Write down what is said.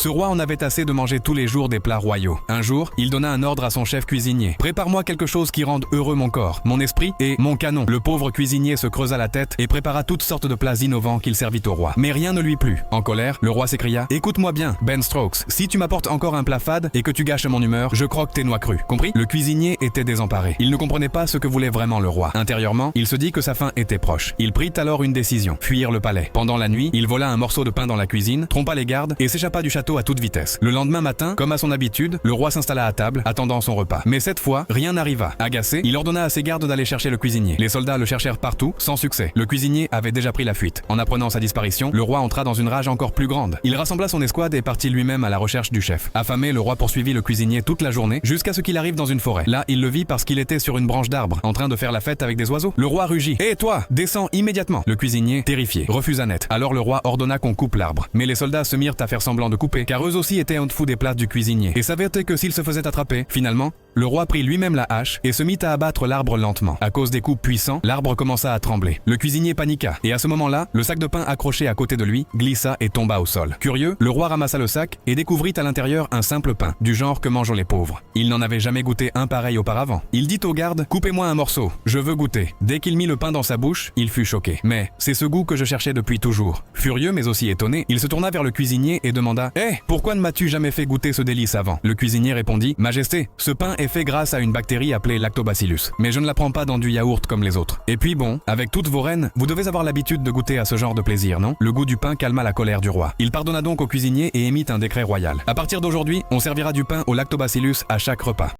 Ce roi en avait assez de manger tous les jours des plats royaux. Un jour, il donna un ordre à son chef cuisinier. « Prépare-moi quelque chose qui rende heureux mon corps, mon esprit et mon canon. » Le pauvre cuisinier se creusa la tête et prépara toutes sortes de plats innovants qu'il servit au roi. Mais rien ne lui plut. En colère, le roi s'écria « Écoute-moi bien, Ben Strokes, si tu m'apportes encore un plat fade et que tu gâches mon humeur, je croque tes noix crues. Compris ?» Le cuisinier était désemparé. Il ne comprenait pas ce que voulait vraiment le roi. Intérieurement, il se dit que sa fin était proche. Il prit alors une décision, fuir le palais. Pendant la nuit, il vola un morceau de pain dans la cuisine, trompa les gardes et s'échappa du château à toute vitesse. Le lendemain matin, comme à son habitude, le roi s'installa à table, attendant son repas. Mais cette fois, rien n'arriva. Agacé, il ordonna à ses gardes d'aller chercher le cuisinier. Les soldats le cherchèrent partout, sans succès. Le cuisinier avait déjà pris la fuite. En apprenant sa disparition, le roi entra dans une rage encore plus grande. Il rassembla son escouade et partit lui-même à la recherche du chef. Affamé, le roi poursuivit le cuisinier toute la journée, jusqu'à ce qu'il arrive dans une forêt. Là, il le vit parce qu'il était sur une branche d'arbre, en train de faire la fête avec des oiseaux. Le roi rugit. « Hé toi, descends immédiatement !» Le cuisinier, terrifié, refusa net. Alors le roi ordonna qu'on coupe l'arbre. Mais les soldats se mirent à faire semblant de couper, car eux aussi étaient en dessous des plats du cuisinier, et savaient que s'ils se faisaient attraper, finalement, le roi prit lui-même la hache et se mit à abattre l'arbre lentement. À cause des coups puissants, l'arbre commença à trembler. Le cuisinier paniqua, et à ce moment-là, le sac de pain accroché à côté de lui glissa et tomba au sol. Curieux, le roi ramassa le sac et découvrit à l'intérieur un simple pain, du genre que mangent les pauvres. Il n'en avait jamais goûté un pareil auparavant. Il dit aux gardes « Coupez-moi un morceau, je veux goûter ». Dès qu'il mit le pain dans sa bouche, il fut choqué. « Mais c'est ce goût que je cherchais depuis toujours ». Furieux mais aussi étonné, il se tourna vers le cuisinier et demanda « Hé, pourquoi ne m'as-tu jamais fait goûter ce délice avant ?» Le cuisinier répondit « Majesté, ce pain est fait grâce à une bactérie appelée lactobacillus, mais je ne la prends pas dans du yaourt comme les autres. Et puis bon, avec toutes vos reines, vous devez avoir l'habitude de goûter à ce genre de plaisir, non ?» Le goût du pain calma la colère du roi. Il pardonna donc au cuisinier et émit un décret royal. À partir d'aujourd'hui, on servira du pain au lactobacillus à chaque repas.